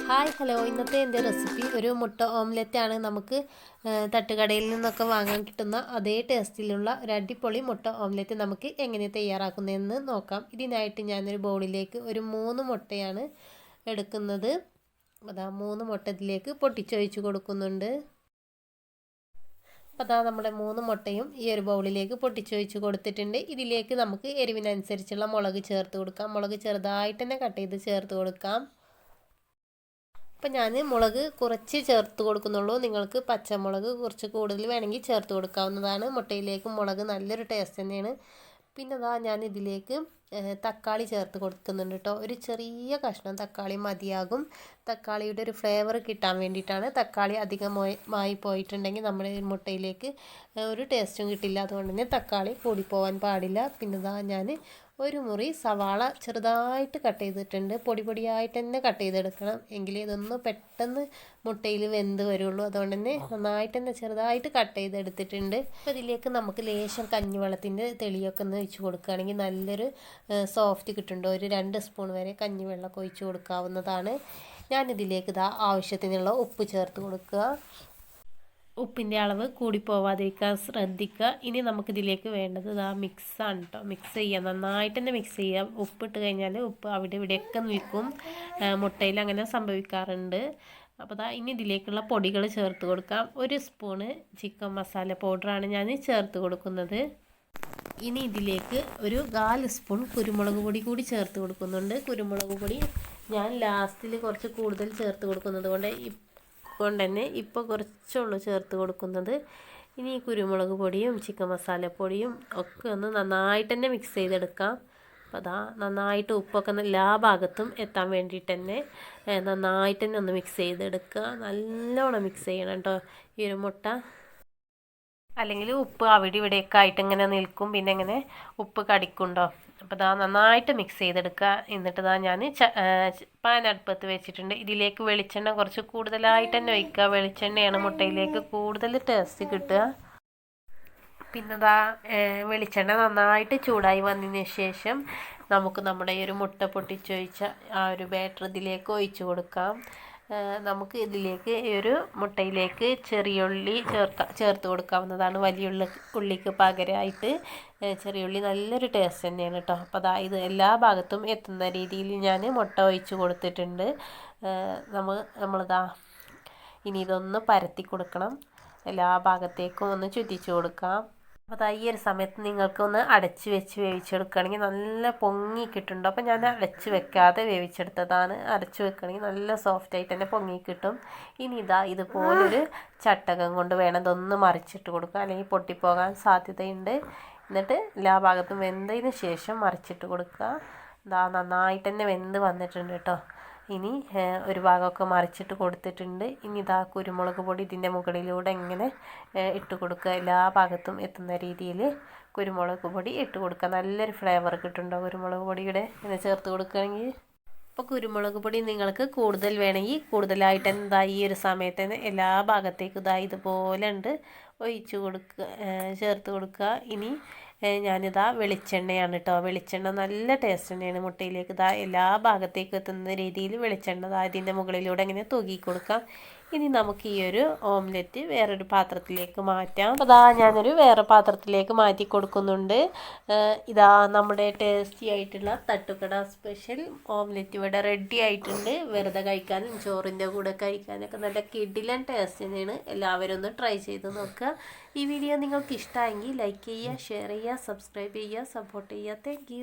Hi hello, ഇന്നത്തെ എൻ്റെ recipe ഒരു മുട്ട ഓംലെറ്റ് ആണ്. നമുക്ക് തട്ടുകടയിൽ നിന്നൊക്കെ വാങ്ങാൻ കിട്ടുന്ന അതേ ടേസ്റ്റിലുള്ള ഒരു അടിപൊളി മുട്ട ഓംലെറ്റ് നമുക്ക് എങ്ങനെ തയ്യാറാക്കുന്നതെന്ന് നോക്കാം. ഇതിനായിട്ട് ഞാനൊരു ബൗളിലേക്ക് ഒരു 3 മുട്ടയാണ് എടുക്കുന്നത്. അതാ 3 മുട്ട ഇതിലേക്ക് പൊട്ടിച്ചൊഴിച്ച് കൊടുക്കുന്നുണ്ട്. അതാ നമ്മുടെ 3 മുട്ടയും ഈ ഒരു ബൗളിലേക്ക് പൊട്ടിച്ചൊഴിച്ച് കൊടുത്തിട്ടുണ്ട്. ഇതിലേക്ക് നമുക്ക് എരിവിനനുസരിച്ചുള്ള മുളക് ചേർത്ത് കൊടുക്കാം. മുളക് ചെറുതായിട്ട് തന്നെ കട്ട് ചെയ്ത് ചേർത്ത് കൊടുക്കാം. അപ്പം ഞാൻ മുളക് കുറച്ച് ചേർത്ത് കൊടുക്കുന്നുള്ളൂ. നിങ്ങൾക്ക് പച്ചമുളക് കുറച്ച് കൂടുതൽ വേണമെങ്കിൽ ചേർത്ത് കൊടുക്കാവുന്നതാണ്. മുട്ടയിലേക്ക് മുളക് നല്ലൊരു ടേസ്റ്റ് തന്നെയാണ്. പിന്നെ ഞാൻ ഇതിലേക്ക് തക്കാളി ചേർത്ത് കൊടുക്കുന്നുണ്ട് കേട്ടോ. ഒരു ചെറിയ കഷ്ണം തക്കാളി മതിയാകും. തക്കാളിയുടെ ഒരു ഫ്ലേവർ കിട്ടാൻ വേണ്ടിയിട്ടാണ്. തക്കാളി അധികമായി പോയിട്ടുണ്ടെങ്കിൽ നമ്മുടെ മുട്ടയിലേക്ക് ഒരു ടേസ്റ്റും കിട്ടില്ല. അതുകൊണ്ട് തന്നെ തക്കാളി കൂടിപ്പോവാൻ പാടില്ല. പിന്നെ ഞാൻ ഒരു മുറി സവാള ചെറുതായിട്ട് കട്ട് ചെയ്തിട്ടുണ്ട്. പൊടിയായിട്ട് തന്നെ കട്ട് ചെയ്തെടുക്കണം, എങ്കിലേ ഇതൊന്ന് പെട്ടെന്ന് മുട്ടയിൽ വെന്ത് വരുള്ളൂ. അതുകൊണ്ട് തന്നെ നന്നായിട്ട് തന്നെ ചെറുതായിട്ട് കട്ട് ചെയ്തെടുത്തിട്ടുണ്ട്. അപ്പോൾ ഇതിലേക്ക് നമുക്ക് ലേശം കഞ്ഞിവെള്ളത്തിൻ്റെ തെളിയൊക്കെ ഒന്ന് ഒഴിച്ച് കൊടുക്കുകയാണെങ്കിൽ നല്ലൊരു സോഫ്റ്റ് കിട്ടുന്നുണ്ട്. ഒരു 2 സ്പൂൺ വരെ കഞ്ഞിവെള്ളമൊക്കെ ഒഴിച്ച് കൊടുക്കാവുന്നതാണ്. ഞാനിതിലേക്ക് ആവശ്യത്തിനുള്ള ഉപ്പ് ചേർത്ത് കൊടുക്കുക. ഉപ്പിൻ്റെ അളവ് കൂടി പോവാതിരിക്കാൻ ശ്രദ്ധിക്കുക. ഇനി നമുക്കിതിലേക്ക് വേണ്ടത് മിക്സാണ് കേട്ടോ. മിക്സ് ചെയ്യുക, നന്നായിട്ട് തന്നെ മിക്സ് ചെയ്യാം. ഉപ്പിട്ട് കഴിഞ്ഞാൽ ഉപ്പ് അവിടെ ഇവിടെയൊക്കെ നിൽക്കും. മുട്ടയിൽ അങ്ങനെ സംഭവിക്കാറുണ്ട്. അപ്പോൾ ഇനി ഇതിലേക്കുള്ള പൊടികൾ ചേർത്ത് കൊടുക്കാം. 1 സ്പൂണ് ചിക്കൻ മസാല പൗഡറാണ് ഞാൻ ചേർത്ത് കൊടുക്കുന്നത്. ഇനി ഇതിലേക്ക് ഒരു 1/4 സ്പൂൺ കുരുമുളക് പൊടി കൂടി ചേർത്ത് കൊടുക്കുന്നുണ്ട്. കുരുമുളക് പൊടി ഞാൻ ലാസ്റ്റിൽ കുറച്ച് കൂടുതൽ ചേർത്ത് കൊടുക്കുന്നത് കൊണ്ട് തന്നെ ഇപ്പോൾ കുറച്ചുള്ളൂ ചേർത്ത് കൊടുക്കുന്നത്. ഇനി ഈ കുരുമുളക് പൊടിയും ചിക്കൻ മസാലപ്പൊടിയും ഒക്കെ ഒന്ന് നന്നായിട്ട് തന്നെ മിക്സ് ചെയ്തെടുക്കാം. അപ്പോൾ നന്നായിട്ട് ഉപ്പൊക്കെ എല്ലാ ഭാഗത്തും എത്താൻ വേണ്ടിയിട്ട് തന്നെ നന്നായിട്ട് തന്നെ ഒന്ന് മിക്സ് ചെയ്തെടുക്കുക. നല്ലോണം മിക്സ് ചെയ്യണം കേട്ടോ ഈ ഒരു മുട്ട. അല്ലെങ്കിൽ ഉപ്പ് അവിടെ ഇവിടെയൊക്കെ ആയിട്ട് ഇങ്ങനെ നിൽക്കും, പിന്നെ ഇങ്ങനെ ഉപ്പ് കടിക്കുണ്ടോ. അപ്പോൾ നന്നായിട്ട് മിക്സ് ചെയ്തെടുക്കുക. എന്നിട്ട് ഞാൻ പാൻ അടുപ്പത്ത് വെച്ചിട്ടുണ്ട്. ഇതിലേക്ക് വെളിച്ചെണ്ണ കുറച്ച് കൂടുതലായിട്ട് തന്നെ ഒഴിക്കുക. വെളിച്ചെണ്ണയാണ് മുട്ടയിലേക്ക് കൂടുതൽ ടേസ്റ്റ് കിട്ടുക. പിന്നെ വെളിച്ചെണ്ണ നന്നായിട്ട് ചൂടായി വന്നതിന് ശേഷം നമുക്ക് നമ്മുടെ ഈ ഒരു മുട്ട പൊട്ടിച്ചൊഴിച്ച ആ ഒരു ബാറ്റർ ഇതിലേക്ക് ഒഴിച്ച് കൊടുക്കാം. നമുക്ക് ഇതിലേക്ക് ഈ ഒരു മുട്ടയിലേക്ക് ചെറിയ ഉള്ളി ചേർത്ത് കൊടുക്കാവുന്നതാണ്. വലിയ ഉള്ളിക്ക് പകരമായിട്ട് ചെറിയ ഉള്ളി നല്ലൊരു ടേസ്റ്റ് തന്നെയാണ് കേട്ടോ. അപ്പോൾ ഇത് എല്ലാ ഭാഗത്തും എത്തുന്ന രീതിയിൽ ഞാൻ മുട്ട ഒഴിച്ച് കൊടുത്തിട്ടുണ്ട്. ഇനി ഇതൊന്ന് പരത്തി കൊടുക്കണം. എല്ലാ ഭാഗത്തേക്കും ഒന്ന് ചുറ്റിച്ച് കൊടുക്കാം. അപ്പോൾ ഈ ഒരു സമയത്ത് നിങ്ങൾക്കൊന്ന് അടച്ച് വെച്ച് വേവിച്ചെടുക്കുകയാണെങ്കിൽ നല്ല പൊങ്ങി കിട്ടുന്നുണ്ട്. അപ്പോൾ ഞാൻ അടച്ച് വെക്കാതെ വേവിച്ചെടുത്തതാണ്. അടച്ച് വെക്കുകയാണെങ്കിൽ നല്ല സോഫ്റ്റായിട്ട് തന്നെ പൊങ്ങി കിട്ടും. ഇനി ഇതുപോലൊരു ചട്ടകം കൊണ്ട് വേണം ഇതൊന്ന് മറിച്ചിട്ട് കൊടുക്കുക, അല്ലെങ്കിൽ പൊട്ടിപ്പോകാൻ സാധ്യതയുണ്ട്. എന്നിട്ട് എല്ലാ ഭാഗത്തും വെന്തതിന് ശേഷം മറിച്ചിട്ട് കൊടുക്കുക. നന്നായിട്ട് തന്നെ വെന്ത് വന്നിട്ടുണ്ട് കേട്ടോ. ഇനി ഒരു ഭാഗമൊക്കെ മറിച്ചിട്ട് കൊടുത്തിട്ടുണ്ട്. ഇനി കുരുമുളക് പൊടി ഇതിൻ്റെ മുകളിലൂടെ ഇങ്ങനെ ഇട്ട് കൊടുക്കുക. എല്ലാ ഭാഗത്തും എത്തുന്ന രീതിയിൽ കുരുമുളക് പൊടി ഇട്ട് കൊടുക്കുക. നല്ലൊരു ഫ്ലേവർ കിട്ടുന്നുണ്ടോ കുരുമുളക് പൊടിയുടെ ഇങ്ങനെ ചേർത്ത് കൊടുക്കുകയാണെങ്കിൽ. അപ്പോൾ കുരുമുളക് പൊടി നിങ്ങൾക്ക് കൂടുതൽ വേണമെങ്കിൽ കൂടുതലായിട്ട് ഈ ഒരു സമയത്ത് തന്നെ എല്ലാ ഭാഗത്തേക്കും ഇതുപോലെ ഒഴിച്ച് കൊടുക്കുക, ചേർത്ത് കൊടുക്കുക. ഇനി വെളിച്ചെണ്ണയാണ് കേട്ടോ. വെളിച്ചെണ്ണ നല്ല ടേസ്റ്റ് തന്നെയാണ് മുട്ടയിലേക്ക്. എല്ലാ ഭാഗത്തേക്കും എത്തുന്ന രീതിയിൽ വെളിച്ചെണ്ണ ഇതിൻ്റെ മുകളിലൂടെ ഇങ്ങനെ തൂക്കി കൊടുക്കാം. ഇനി നമുക്ക് ഈ ഒരു ഓംലെറ്റ് വേറൊരു പാത്രത്തിലേക്ക് മാറ്റാം. അപ്പോൾ ഞാനൊരു വേറെ പാത്രത്തിലേക്ക് മാറ്റി കൊടുക്കുന്നുണ്ട്. നമ്മുടെ ടേസ്റ്റി ആയിട്ടുള്ള തട്ടുകട സ്പെഷ്യൽ ഓംലെറ്റ് ഇവിടെ റെഡി ആയിട്ടുണ്ട്. വെറുതെ കഴിക്കാനും ചോറിൻ്റെ കൂടെ കഴിക്കാനൊക്കെ നല്ല കിടിലൻ ടേസ്റ്റ് തന്നെയാണ്. എല്ലാവരും ഒന്ന് ട്രൈ ചെയ്ത് നോക്കുക. ഈ വീഡിയോ നിങ്ങൾക്ക് ഇഷ്ടമായെങ്കിൽ ലൈക്ക് ചെയ്യുക, ഷെയർ ചെയ്യുക, സബ്സ്ക്രൈബ് ചെയ്യുക, സപ്പോർട്ട് ചെയ്യുക. താങ്ക്